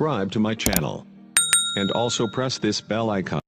subscribe to my channel and also press this bell icon.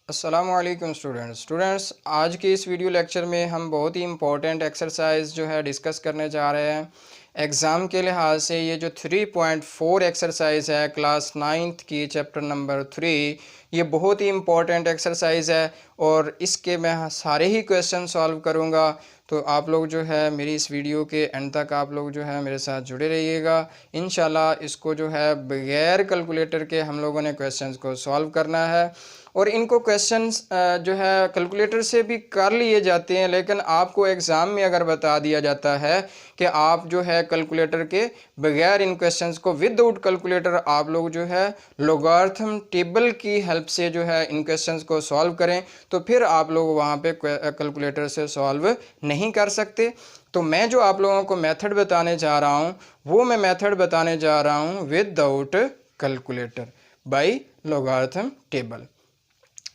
अस्सलामुअलैकुम students, आज के इस वीडियो लेक्चर में हम बहुत ही इम्पोर्टेंट एक्सरसाइज जो है डिस्कस करने जा रहे हैं। एग्ज़ाम के लिहाज से ये जो 3.4 एक्सरसाइज है क्लास 9th की चैप्टर नंबर 3, ये बहुत ही इम्पोर्टेंट एक्सरसाइज है और इसके मैं सारे ही क्वेश्चन सॉल्व करूँगा। तो आप लोग जो है मेरी इस वीडियो के एंड तक आप लोग जो है मेरे साथ जुड़े रहिएगा। इंशाल्लाह इसको जो है बगैर कैलकुलेटर के हम लोगों ने क्वेश्चंस को सॉल्व करना है और इनको क्वेश्चंस जो है कैलकुलेटर से भी कर लिए जाते हैं, लेकिन आपको एग्ज़ाम में अगर बता दिया जाता है कि आप जो है कैलकुलेटर के बगैर इन क्वेश्चंस को विदाउट कैलकुलेटर आप लोग जो है लॉगरिथम टेबल की हेल्प से जो है इन क्वेश्चंस को सॉल्व करें, तो फिर आप लोग वहाँ पे कैलकुलेटर से सॉल्व नहीं कर सकते। तो मैं जो आप लोगों को मेथड बताने जा रहा हूँ वो मैं मेथड बताने जा रहा हूँ without calculator by logarithm table.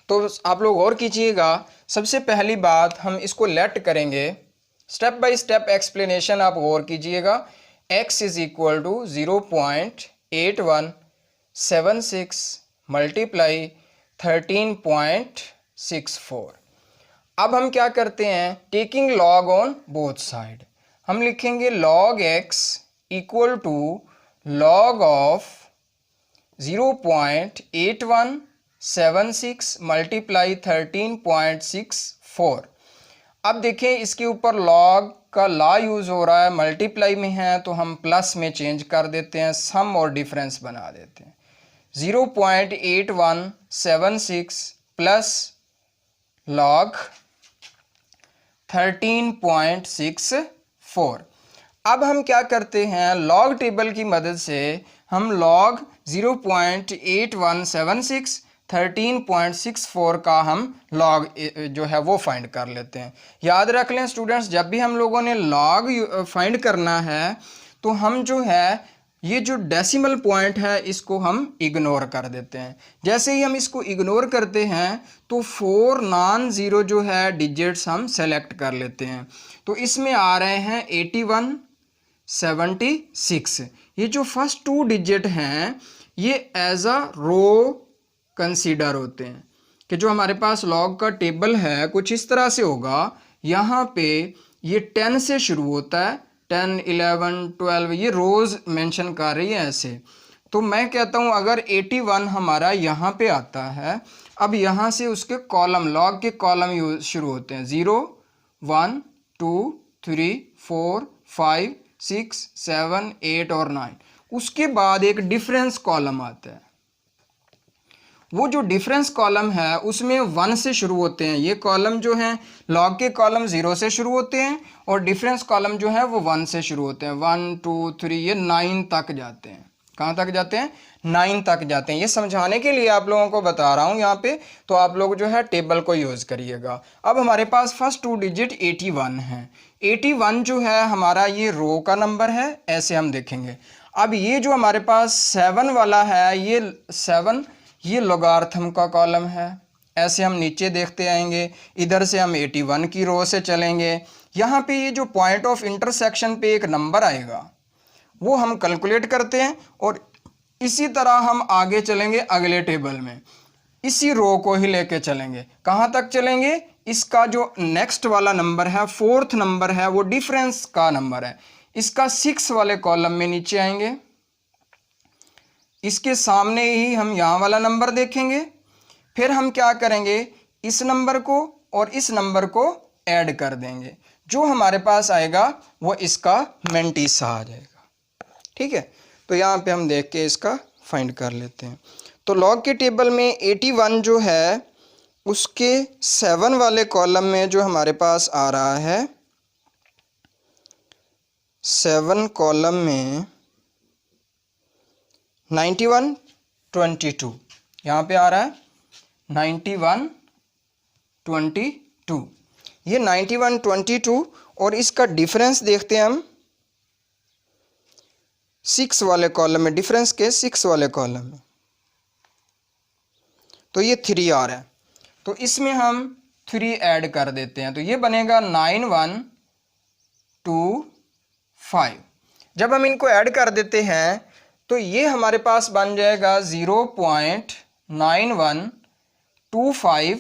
तो आप लोग गौर कीजिएगा, सबसे पहली बात हम इसको लेट करेंगे, स्टेप बाय स्टेप एक्सप्लेनेशन आप गौर कीजिएगा। x is equal to 0.8176 multiply 13.64। अब हम क्या करते हैं, taking log on both side, हम लिखेंगे log x equal to log of 0.8176 multiply 13.64। अब देखें इसके ऊपर लॉग का ला यूज़ हो रहा है, मल्टीप्लाई में है तो हम प्लस में चेंज कर देते हैं, सम और डिफरेंस बना देते हैं। 0.8176 प्लस लॉग 13.64। अब हम क्या करते हैं, लॉग टेबल की मदद से हम लॉग 0.8176 13.64 का हम लॉग जो है वो फाइंड कर लेते हैं। याद रख लें स्टूडेंट्स, जब भी हम लोगों ने लॉग फाइंड करना है तो हम जो है ये जो डेसिमल पॉइंट है इसको हम इग्नोर कर देते हैं। जैसे ही हम इसको इग्नोर करते हैं तो 4 नॉन ज़ीरो जो है डिजिट्स हम सेलेक्ट कर लेते हैं। तो इसमें आ रहे हैं 81 76। ये जो फर्स्ट 2 डिजिट हैं ये एज अ रो कंसीडर होते हैं कि जो हमारे पास लॉग का टेबल है कुछ इस तरह से होगा। यहाँ पे ये 10 से शुरू होता है, 10 11 12 ये रोज़ मेंशन कर रही है ऐसे। तो मैं कहता हूँ अगर 81 हमारा यहाँ पे आता है, अब यहाँ से उसके कॉलम, लॉग के कॉलम शुरू होते हैं 0 1 2 3 4 5 6 7 8 और 9। उसके बाद एक डिफरेंस कॉलम आता है, वो जो डिफरेंस कॉलम है उसमें 1 से शुरू होते हैं। ये कॉलम जो हैं लॉग के कॉलम 0 से शुरू होते हैं और डिफरेंस कॉलम जो है वो 1 से शुरू होते हैं। 1 2 3 ये 9 तक जाते हैं। कहाँ तक जाते हैं, 9 तक जाते हैं। ये समझाने के लिए आप लोगों को बता रहा हूँ यहाँ पे, तो आप लोग जो है टेबल को यूज़ करिएगा। अब हमारे पास फर्स्ट 2 डिजिट 81 है। 81 जो है हमारा ये रो का नंबर है, ऐसे हम देखेंगे। अब ये जो हमारे पास 7 वाला है, ये 7 ये लॉगरिथम का कॉलम है, ऐसे हम नीचे देखते आएंगे। इधर से हम 81 की रो से चलेंगे, यहाँ पे ये जो पॉइंट ऑफ इंटरसेक्शन पे एक नंबर आएगा वो हम कैलकुलेट करते हैं और इसी तरह हम आगे चलेंगे अगले टेबल में, इसी रो को ही लेके चलेंगे। कहाँ तक चलेंगे, इसका जो नेक्स्ट वाला नंबर है, 4th नंबर है, वो डिफरेंस का नंबर है, इसका 6 वाले कॉलम में नीचे आएंगे। इसके सामने ही हम यहाँ वाला नंबर देखेंगे, फिर हम क्या करेंगे, इस नंबर को और इस नंबर को ऐड कर देंगे, जो हमारे पास आएगा वो इसका मेंटिसा आ जाएगा। ठीक है, तो यहाँ पे हम देख के इसका फाइंड कर लेते हैं। तो लॉग के टेबल में 81 जो है उसके 7 वाले कॉलम में जो हमारे पास आ रहा है, 7 कॉलम में 91 22 यहाँ पे आ रहा है 91 22। ये 91 22 और इसका डिफरेंस देखते हैं हम 6 वाले कॉलम में, डिफरेंस के 6 वाले कॉलम में, तो ये 3 आ रहा है। तो इसमें हम 3 ऐड कर देते हैं, तो ये बनेगा 9125। जब हम इनको ऐड कर देते हैं तो ये हमारे पास बन जाएगा 0.9125।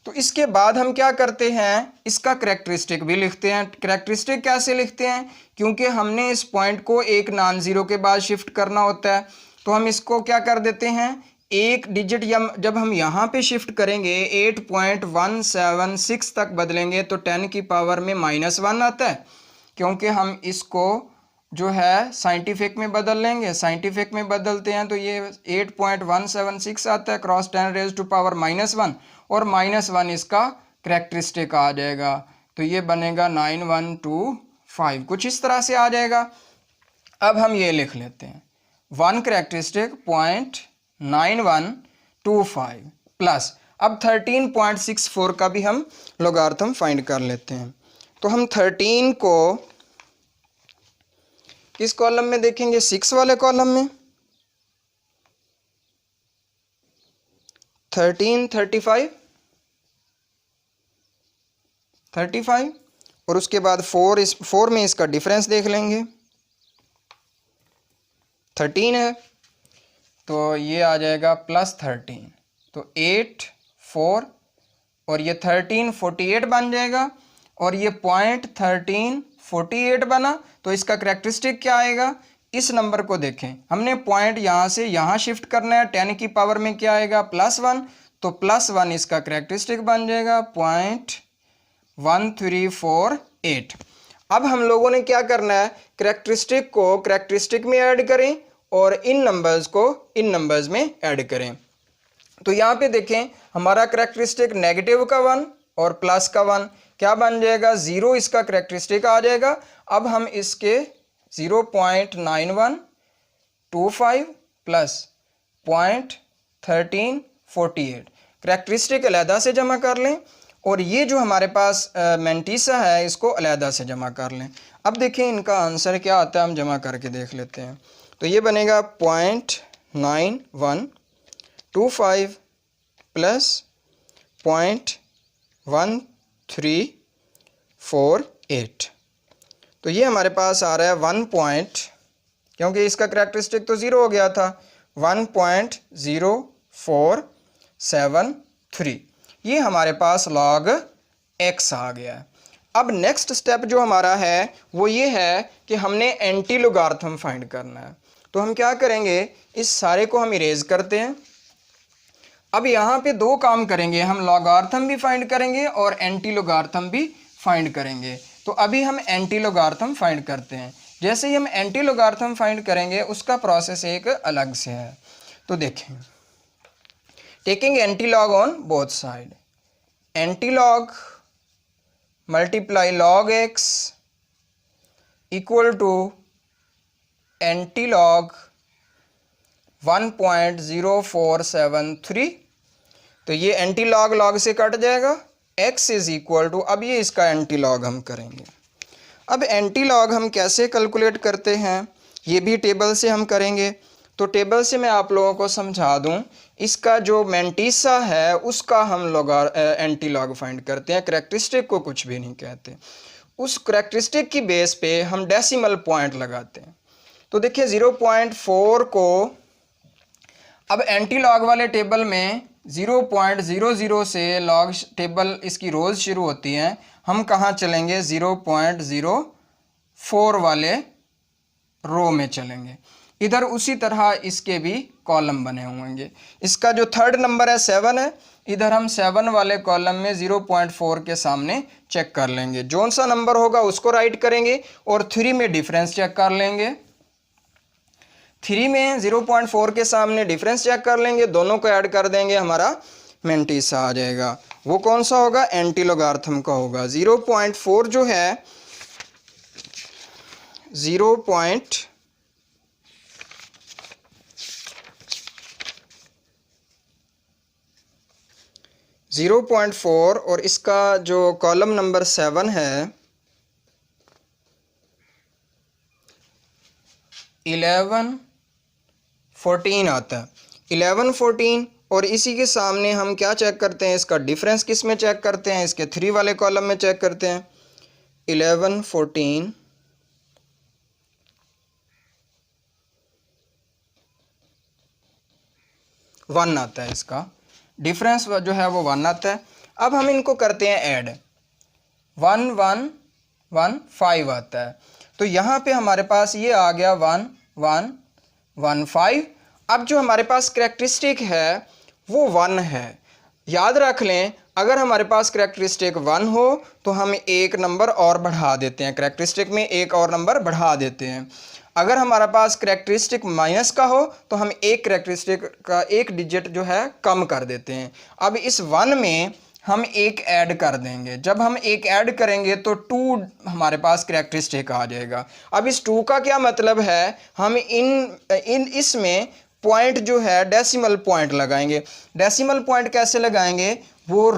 तो इसके बाद हम क्या करते हैं, इसका करैक्टरिस्टिक भी लिखते हैं। करैक्टरिस्टिक कैसे लिखते हैं, क्योंकि हमने इस पॉइंट को एक नॉन ज़ीरो के बाद शिफ्ट करना होता है, तो हम इसको क्या कर देते हैं, एक डिजिट जब हम यहाँ पे शिफ्ट करेंगे 8.176 तक बदलेंगे तो 10 की पावर में -1 आता है, क्योंकि हम इसको जो है साइंटिफिक में बदल लेंगे। साइंटिफिक में बदलते हैं तो ये 8.176 आता है क्रॉस 10 रेज टू पावर -1, और -1 इसका करैक्टरिस्टिक आ जाएगा, तो ये बनेगा 9125, कुछ इस तरह से आ जाएगा। अब हम ये लिख लेते हैं 1 करैक्टरिस्टिक 0.9125 प्लस, अब 13.64 का भी हम लोगारिथम फाइंड कर लेते हैं। तो हम 13 को किस कॉलम में देखेंगे, 6 वाले कॉलम में। 13 35 और उसके बाद 4 में इसका डिफरेंस देख लेंगे, 13 है तो ये आ जाएगा +13, तो 8 4 और ये 13 48 बन जाएगा, और ये 0.1348 बना। तो इसका करैक्टरिस्टिक क्या आएगा, इस नंबर को देखें, हमने पॉइंट यहाँ से यहाँ शिफ्ट करना है, 10 की पावर में क्या आएगा +1, तो +1 इसका करैक्टरिस्टिक बन जाएगा 0.1348। अब हम लोगों ने क्या करना है, करैक्टरिस्टिक को करैक्टरिस्टिक में ऐड करें और इन नंबर्स को इन नंबर्स में ऐड करें। तो यहाँ पे देखें हमारा करैक्टरिस्टिक नेगेटिव का 1 और प्लस का 1 क्या बन जाएगा, 0 इसका करैक्टरिस्टिक आ जाएगा। अब हम इसके 0.9125 प्लस 0.1348 करैक्टरिस्टिक अलहदा से जमा कर लें, और ये जो हमारे पास मेंटिसा है इसको अलहदा से जमा कर लें। अब देखें इनका आंसर क्या आता है, हम जमा करके देख लेते हैं। तो ये बनेगा 0.9125 प्लस 0.1348, तो ये हमारे पास आ रहा है क्योंकि इसका करैक्टरिस्टिक तो 0 हो गया था, 1.0473, ये हमारे पास log x आ गया है। अब नेक्स्ट स्टेप जो हमारा है वो ये है कि हमने एंटी लोगारिथम फाइंड करना है। तो हम क्या करेंगे, इस सारे को हम इरेज करते हैं। अब यहाँ पे 2 काम करेंगे, हम लोगारिथम भी फाइंड करेंगे और एंटी लोगारिथम भी फाइंड करेंगे। तो अभी हम एंटी लोगारिथम फाइंड करते हैं। जैसे ही हम एंटी लोगारिथम फाइंड करेंगे उसका प्रोसेस एक अलग से है। तो देखें, taking anti log on both side, anti log multiply log x equal to anti log 1.0473। तो ये एंटी लॉग लॉग से कट जाएगा, x इज इक्वल टू, अब ये इसका एंटी लॉग हम करेंगे। अब एंटी लॉग हम कैसे कैलकुलेट करते हैं, ये भी टेबल से हम करेंगे। तो टेबल से मैं आप लोगों को समझा दूं, इसका जो मेंटिसा है उसका हम लोग एंटी लॉग फाइंड करते हैं, करैक्टरिस्टिक को कुछ भी नहीं कहते। उस करैक्टरिस्टिक की बेस पे हम डेसिमल पॉइंट लगाते हैं। तो देखिए 0.4 को, अब एंटी लॉग वाले टेबल में 0.00 से लॉग टेबल इसकी रोज़ शुरू होती हैं, हम कहाँ चलेंगे, 0.04 वाले रो में चलेंगे। इधर उसी तरह इसके भी कॉलम बने होंगे। इसका जो थर्ड नंबर है 7 है, इधर हम 7 वाले कॉलम में 0.4 के सामने चेक कर लेंगे, जोन सा नंबर होगा उसको राइट करेंगे, और 3 में डिफरेंस चेक कर लेंगे। 3 में 0.4 के सामने डिफरेंस चेक कर लेंगे, दोनों को ऐड कर देंगे, हमारा मेंटिसा आ जाएगा। वो कौन सा होगा, एंटी लोगारिथम का होगा। 0.4 जो है 0.4 और इसका जो कॉलम नंबर 7 है 11 14 आता है, 11 14, और इसी के सामने हम क्या चेक करते हैं, इसका डिफरेंस किस में चेक करते हैं, इसके 3 वाले कॉलम में चेक करते हैं। 11 14 1 आता है, इसका डिफरेंस जो है वो 1 आता है। अब हम इनको करते हैं ऐड, 1 1 1 5 आता है, तो यहाँ पे हमारे पास ये आ गया 1 1 1 5। अब जो हमारे पास करैक्टरिस्टिक है वो 1 है। याद रख लें, अगर हमारे पास करैक्टरिस्टिक 1 हो तो हम एक नंबर और बढ़ा देते हैं, करैक्टरिस्टिक में एक और नंबर बढ़ा देते हैं। अगर हमारे पास करैक्टरिस्टिक माइनस का हो तो हम एक करैक्टरिस्टिक का एक डिजिट जो है कम कर देते हैं। अब इस 1 में हम एक ऐड कर देंगे, जब हम एक ऐड करेंगे तो 2 हमारे पास करैक्टरिस्टिक आ जाएगा। अब इस 2 का क्या मतलब है, हम इसमें पॉइंट जो है डेसिमल पॉइंट लगाएंगे। डेसिमल पॉइंट कैसे लगाएंगे, वो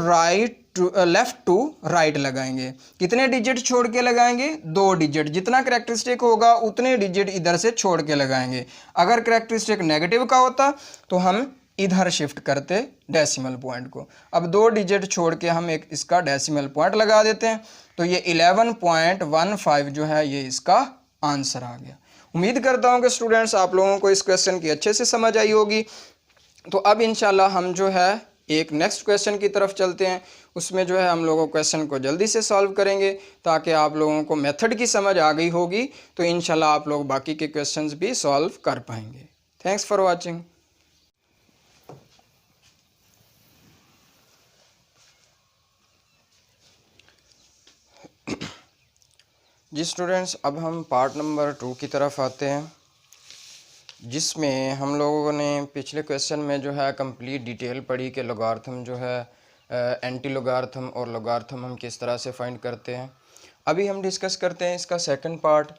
लेफ्ट टू राइट लगाएंगे। कितने डिजिट छोड़ के लगाएंगे, 2 डिजिट, जितना करैक्टरिस्टिक होगा उतने डिजिट इधर से छोड़ के लगाएंगे। अगर करैक्टरिस्टिक नेगेटिव का होता तो हम इधर शिफ्ट करते डेसिमल पॉइंट को। अब 2 डिजिट छोड़ के हम एक इसका डेसिमल पॉइंट लगा देते हैं, तो ये 11.15 जो है ये इसका आंसर आ गया। उम्मीद करता हूँ कि स्टूडेंट्स आप लोगों को इस क्वेश्चन की अच्छे से समझ आई होगी। तो अब इंशाल्लाह हम जो है एक नेक्स्ट क्वेश्चन की तरफ चलते हैं। उसमें जो है हम लोगों क्वेश्चन को जल्दी से सॉल्व करेंगे, ताकि आप लोगों को मेथड की समझ आ गई होगी, तो इंशाल्लाह आप लोग बाकी के क्वेश्चंस भी सॉल्व कर पाएंगे। Thanks for watching. जी स्टूडेंट्स, अब हम पार्ट नंबर 2 की तरफ आते हैं, जिसमें हम लोगों ने पिछले क्वेश्चन में जो है कंप्लीट डिटेल पढ़ी कि लॉगरिथम जो है एंटी लॉगरिथम और लॉगरिथम हम किस तरह से फाइंड करते हैं। अभी हम डिस्कस करते हैं इसका सेकंड पार्ट।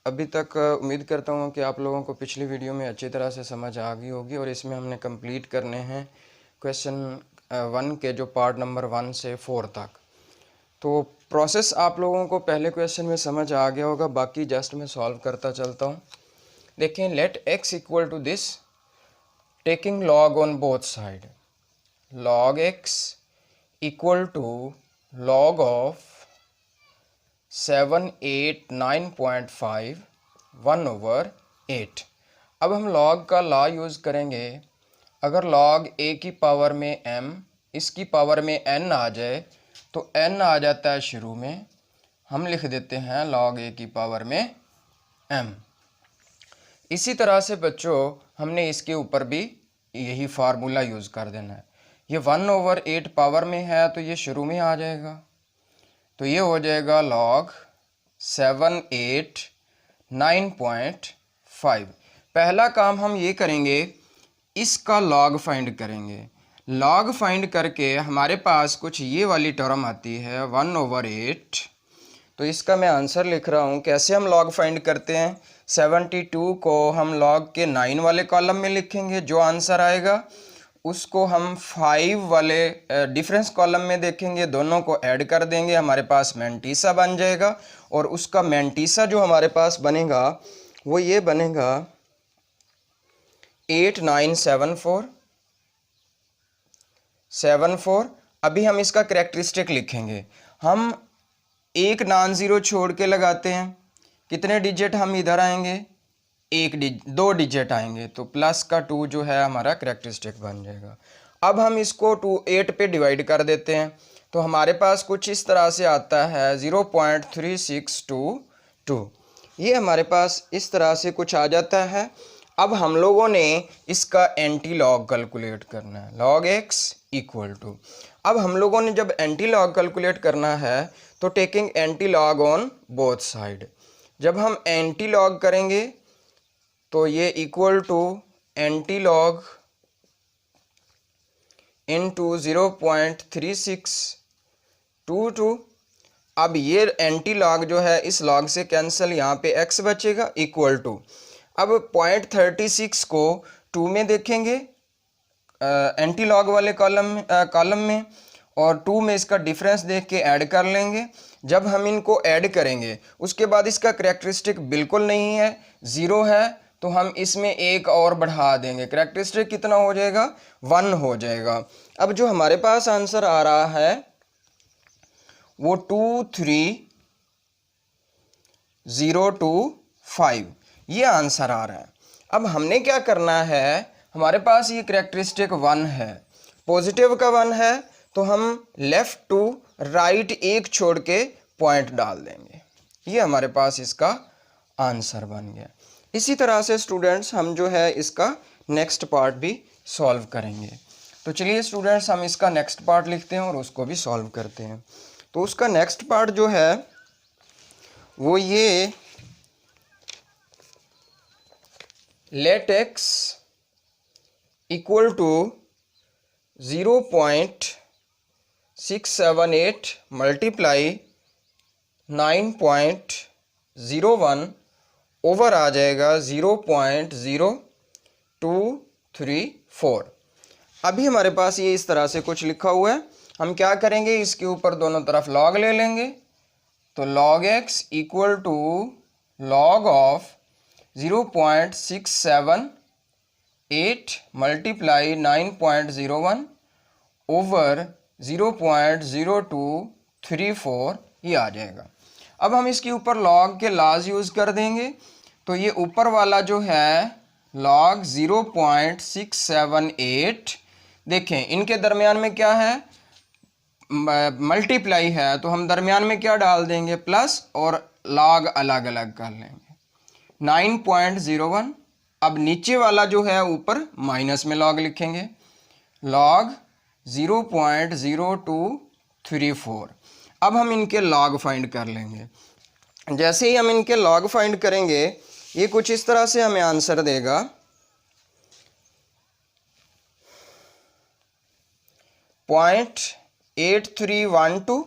अभी तक उम्मीद करता हूँ कि आप लोगों को पिछली वीडियो में अच्छी तरह से समझ आ गई होगी, और इसमें हमने कंप्लीट करने हैं क्वेश्चन 1 के जो पार्ट नंबर 1 से 4 तक। तो प्रोसेस आप लोगों को पहले क्वेश्चन में समझ आ गया होगा, बाकी जस्ट मैं सॉल्व करता चलता हूँ। देखें, let x equal to this, taking log on both side, log x equal to log of 789.5 1/8। अब हम log का लॉ यूज़ करेंगे। अगर log a की पावर में m, इसकी पावर में n आ जाए तो n आ जाता है शुरू में, हम लिख देते हैं log a की पावर में m। इसी तरह से बच्चों हमने इसके ऊपर भी यही फार्मूला यूज़ कर देना है। ये 1/8 पावर में है तो ये शुरू में आ जाएगा, तो ये हो जाएगा log 789.5। पहला काम हम ये करेंगे, इसका log फाइंड करेंगे। log फाइंड करके हमारे पास कुछ ये वाली टर्म आती है 1/8। तो इसका मैं आंसर लिख रहा हूँ। कैसे हम log फाइंड करते हैं, 72 को हम log के 9 वाले कॉलम में लिखेंगे, जो आंसर आएगा उसको हम 5 वाले डिफरेंस कॉलम में देखेंगे, दोनों को ऐड कर देंगे, हमारे पास मैंटीसा बन जाएगा। और उसका मैंटीसा जो हमारे पास बनेगा वो ये बनेगा 8974। अभी हम इसका करैक्टरिस्टिक लिखेंगे। हम एक नॉन ज़ीरो छोड़ के लगाते हैं, कितने डिजिट हम इधर आएंगे, 2 डिजिट आएंगे, तो प्लस का 2 जो है हमारा करैक्टरिस्टिक बन जाएगा। अब हम इसको 8 पे डिवाइड कर देते हैं, तो हमारे पास कुछ इस तरह से आता है 0.3622। ये हमारे पास इस तरह से कुछ आ जाता है। अब हम लोगों ने इसका एंटी लॉग कैलकुलेट करना है, log x इक्वल टू। अब हम लोगों ने जब एंटी लॉग कैलकुलेट करना है तो taking anti log on both side, जब हम एंटी लॉग करेंगे तो ये equal to anti log into 0.3622। अब ये एंटी लॉग जो है इस लॉग से कैंसिल, यहाँ पे x बचेगा इक्वल टू। अब 0.36 को 2 में देखेंगे एंटी लॉग वाले कॉलम में, और 2 में इसका डिफरेंस देख के ऐड कर लेंगे। जब हम इनको ऐड करेंगे उसके बाद इसका करैक्टरिस्टिक बिल्कुल नहीं है, 0 है, तो हम इसमें एक और बढ़ा देंगे, करैक्टरिस्टिक कितना हो जाएगा, 1 हो जाएगा। अब जो हमारे पास आंसर आ रहा है वो 23025, ये आंसर आ रहा है। अब हमने क्या करना है, हमारे पास ये करेक्टरिस्टिक 1 है, पॉजिटिव का 1 है, तो हम लेफ्ट टू राइट एक छोड़ के पॉइंट डाल देंगे। ये हमारे पास इसका आंसर बन गया। इसी तरह से स्टूडेंट्स हम जो है इसका नेक्स्ट पार्ट भी सॉल्व करेंगे। तो चलिए स्टूडेंट्स हम इसका नेक्स्ट पार्ट लिखते हैं और उसको भी सॉल्व करते हैं। तो उसका नेक्स्ट पार्ट जो है वो ये, let x equal to 0.678 multiply 9.01 over आ जाएगा 0.0234। अभी हमारे पास ये इस तरह से कुछ लिखा हुआ है। हम क्या करेंगे, इसके ऊपर दोनों तरफ लॉग ले लेंगे। तो log x equal to log of 0.678 multiply 9.01 over 0.0234 ये आ जाएगा। अब हम इसके ऊपर log के लाज यूज़ कर देंगे। तो ये ऊपर वाला जो है log 0.678, देखें इनके दरमियान में क्या है, मल्टीप्लाई है, तो हम दरमियान में क्या डाल देंगे, प्लस, और log अलग अलग कर लेंगे 9.01। अब नीचे वाला जो है ऊपर माइनस में log लिखेंगे, log 0.0234। अब हम इनके log फाइंड कर लेंगे। जैसे ही हम इनके log फाइंड करेंगे ये कुछ इस तरह से हमें आंसर देगा 0.8312।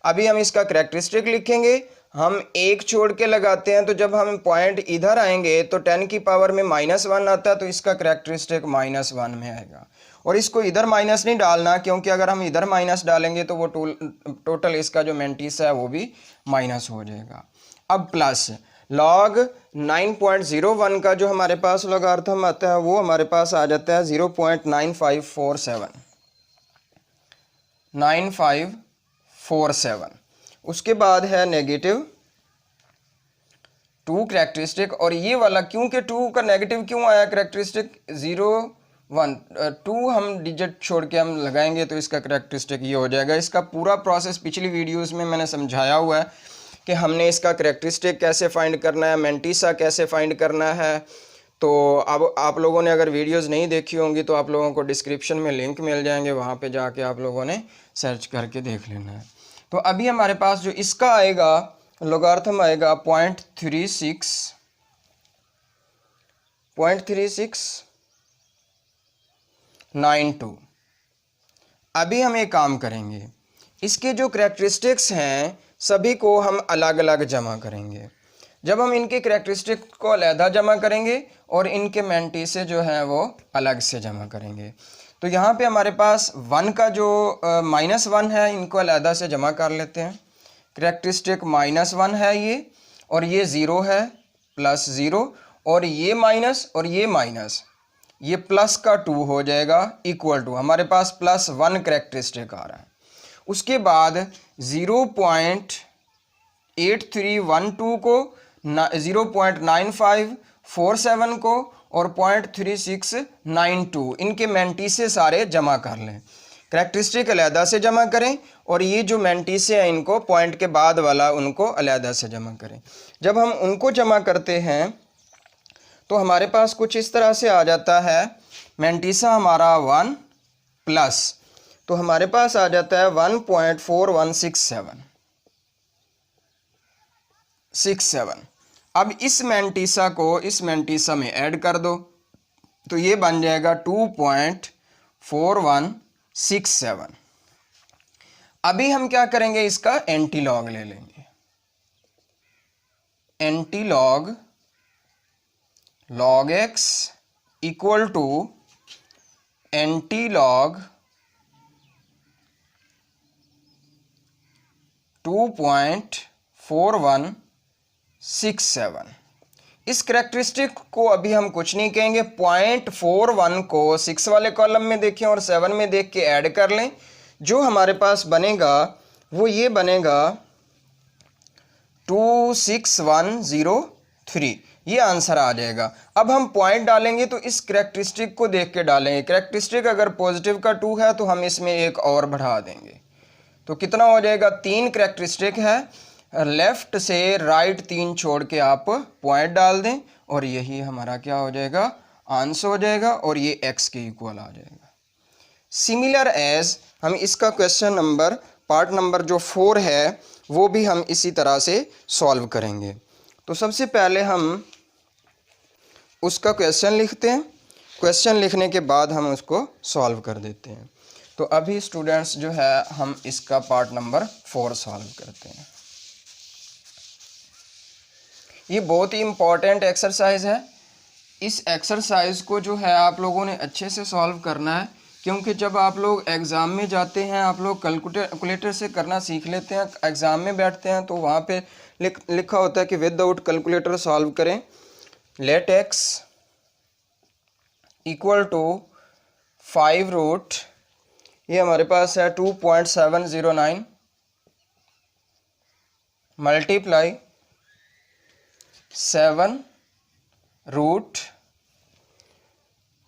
अभी हम इसका करेक्टरिस्टिक लिखेंगे। हम एक छोड़ के लगाते हैं, तो जब हम पॉइंट इधर आएंगे तो 10 की पावर में -1 आता है, तो इसका करेक्टरिस्टिक -1 में आएगा। और इसको इधर माइनस नहीं डालना, क्योंकि अगर हम इधर माइनस डालेंगे तो वो टोटल इसका जो मेंटिस है वो भी माइनस हो जाएगा। अब प्लस log 9.01 का जो हमारे पास लॉगरिथम आता है वो हमारे पास आ जाता है 0.9547। उसके बाद है नेगेटिव 2 करेक्टरिस्टिक। और ये वाला क्योंकि 2 का नेगेटिव क्यों आया करेक्टरिस्टिक, 2 हम डिजिट छोड़ के हम लगाएंगे तो इसका करेक्टरिस्टिक ये हो जाएगा। इसका पूरा प्रोसेस पिछली वीडियोस में मैंने समझाया हुआ है कि हमने इसका करेक्टरिस्टिक कैसे फाइंड करना है, मेंटिसा कैसे फाइंड करना है। तो अब आप लोगों ने अगर वीडियोस नहीं देखी होंगी तो आप लोगों को डिस्क्रिप्शन में लिंक मिल जाएंगे, वहाँ पे जाके आप लोगों ने सर्च करके देख लेना है। तो अभी हमारे पास जो इसका आएगा लॉगरिथम आएगा 0.3692। अभी हम एक काम करेंगे, इसके जो करेक्टरिस्टिक्स हैं सभी को हम अलग अलग जमा करेंगे। जब हम इनके करेक्टरिस्टिक को अलहदा जमा करेंगे और इनके मेंटिसे जो है वो अलग से जमा करेंगे। तो यहाँ पे हमारे पास 1 का जो -1 है, इनको अलहदा से जमा कर लेते हैं। करेक्टरिस्टिक -1 है ये, और ये 0 है, +0, और ये माइनस और ये माइनस, ये प्लस का 2 हो जाएगा, इक्वल टू हमारे पास +1 करेक्टरिस्टिक आ रहा है। उसके बाद 0.8312 को, 0.9547 को और 0.3692 इनके मेंटिसे सारे जमा कर लें। करेक्टरिस्टिक अलहदा से जमा करें और ये जो मेंटिसे हैं इनको पॉइंट के बाद वाला उनको अलहदा से जमा करें। जब हम उनको जमा करते हैं तो हमारे पास कुछ इस तरह से आ जाता है। मेंटिसा हमारा 1 प्लस, तो हमारे पास आ जाता है 1.4167। अब इस मेंटिसा को इस मेंटिसा में ऐड कर दो तो ये बन जाएगा 2.4167। अभी हम क्या करेंगे, इसका एंटी लॉग ले लेंगे। Anti log log x equal to anti log 2.4167। इस करेक्टरिस्टिक को अभी हम कुछ नहीं कहेंगे। 0.41 को 6 वाले कॉलम में देखें और 7 में देख के ऐड कर लें। जो हमारे पास बनेगा वो ये बनेगा 26103। ये आंसर आ जाएगा। अब हम पॉइंट डालेंगे तो इस करेक्टरिस्टिक को देख के डालेंगे। करेक्टरिस्टिक अगर पॉजिटिव का 2 है तो हम इसमें एक और बढ़ा देंगे, तो कितना हो जाएगा, 3 करेक्टरिस्टिक है, लेफ्ट से राइट 3 छोड़ के आप पॉइंट डाल दें और यही हमारा क्या हो जाएगा, आंसर हो जाएगा और ये x के इक्वल आ जाएगा। सिमिलर एज हम इसका क्वेश्चन नंबर पार्ट नंबर जो 4 है वो भी हम इसी तरह से सॉल्व करेंगे। तो सबसे पहले हम उसका क्वेश्चन लिखते हैं, क्वेश्चन लिखने के बाद हम उसको सॉल्व कर देते हैं। तो अभी स्टूडेंट्स जो है हम इसका पार्ट नंबर 4 सॉल्व करते हैं। ये बहुत ही इम्पॉर्टेंट एक्सरसाइज है। इस एक्सरसाइज को जो है आप लोगों ने अच्छे से सॉल्व करना है, क्योंकि जब आप लोग एग्ज़ाम में जाते हैं आप लोग कैलकुलेटर से करना सीख लेते हैं, एग्ज़ाम में बैठते हैं तो वहाँ पे लिखा होता है कि विदाउट कैलकुलेटर सॉल्व करें। Let x equal to 5 root, ये हमारे पास है 2.709 मल्टीप्लाई 7 रूट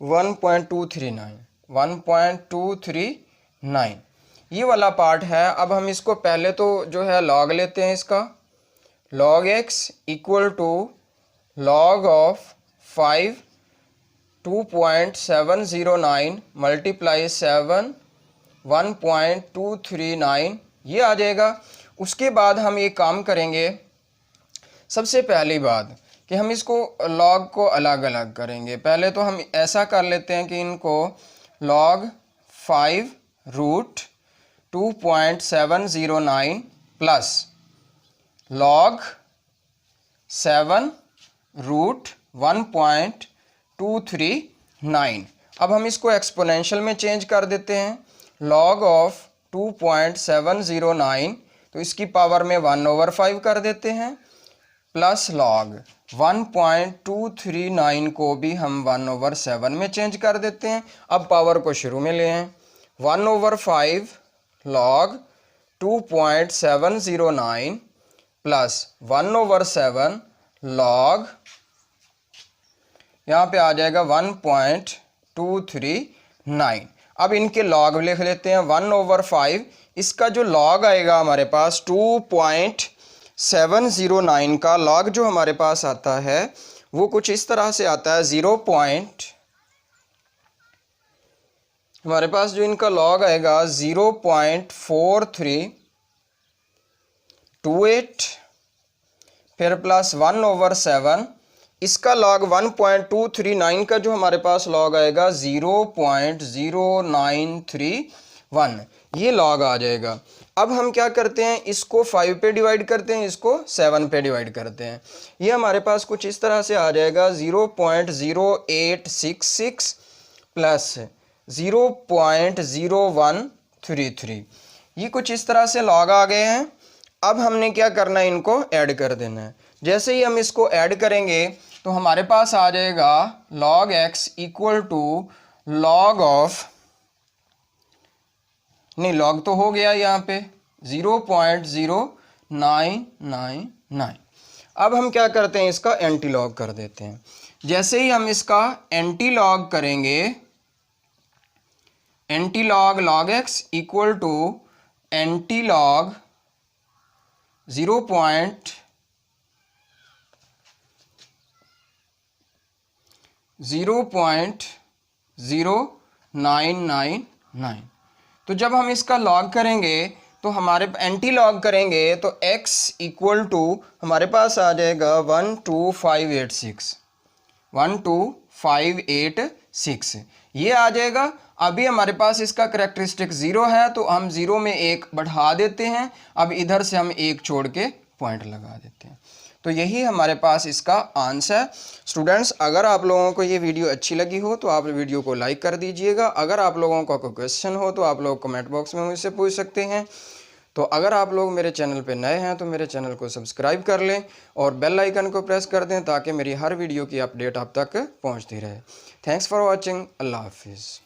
1.239 ये वाला पार्ट है। अब हम इसको पहले तो जो है लॉग लेते हैं इसका, log x equal to log of 5 2.709 multiply 7 1.239 ये आ जाएगा। उसके बाद हम एक काम करेंगे, सबसे पहली बात कि हम इसको log को अलग अलग करेंगे। पहले तो हम ऐसा कर लेते हैं कि इनको log 5 root 2.709 plus log 7 root 1.239। अब हम इसको एक्सपोनेंशियल में चेंज कर देते हैं। log ऑफ 2.709 तो इसकी पावर में 1/5 कर देते हैं, प्लस log 1.239 को भी हम 1/7 में चेंज कर देते हैं। अब पावर को शुरू में ले आएं, 1/5 log 2.709 प्लस 1/7 log, यहाँ पे आ जाएगा 1.239। अब इनके log लिख लेते हैं। 1/5 इसका जो log आएगा हमारे पास 2.709 का log जो हमारे पास आता है वो कुछ इस तरह से आता है, हमारे पास जो इनका log आएगा 0.4328, फिर प्लस 1/7 इसका log 1.239 का जो हमारे पास log आएगा 0.0931 ये log आ जाएगा। अब हम क्या करते हैं, इसको 5 पे डिवाइड करते हैं, इसको 7 पे डिवाइड करते हैं। ये हमारे पास कुछ इस तरह से आ जाएगा 0.0866 प्लस 0.0133। ये कुछ इस तरह से log आ गए हैं। अब हमने क्या करना है, इनको ऐड कर देना है। जैसे ही हम इसको ऐड करेंगे तो हमारे पास आ जाएगा log x equal to log of, नहीं log तो हो गया यहाँ पे 0.0999। अब हम क्या करते हैं, इसका एंटी लॉग कर देते हैं। जैसे ही हम इसका एंटी लॉग करेंगे, anti log log x equal to anti log 0.0999। तो जब हम इसका log करेंगे तो हमारे एंटी लॉग करेंगे तो x इक्वल टू हमारे पास आ जाएगा 12586 ये आ जाएगा। अभी हमारे पास इसका करेक्टरिस्टिक 0 है तो हम 0 में 1 बढ़ा देते हैं। अब इधर से हम 1 छोड़ के पॉइंट लगा देते हैं। तो यही हमारे पास इसका आंसर है। स्टूडेंट्स, अगर आप लोगों को ये वीडियो अच्छी लगी हो तो आप वीडियो को लाइक कर दीजिएगा। अगर आप लोगों का कोई क्वेश्चन हो तो आप लोग कमेंट बॉक्स में मुझसे पूछ सकते हैं। तो अगर आप लोग मेरे चैनल पे नए हैं तो मेरे चैनल को सब्सक्राइब कर लें और बेल आइकन को प्रेस कर दें ताकि मेरी हर वीडियो की अपडेट आप तक पहुंचती रहे। Thanks for watching. अल्लाह हाफिज़।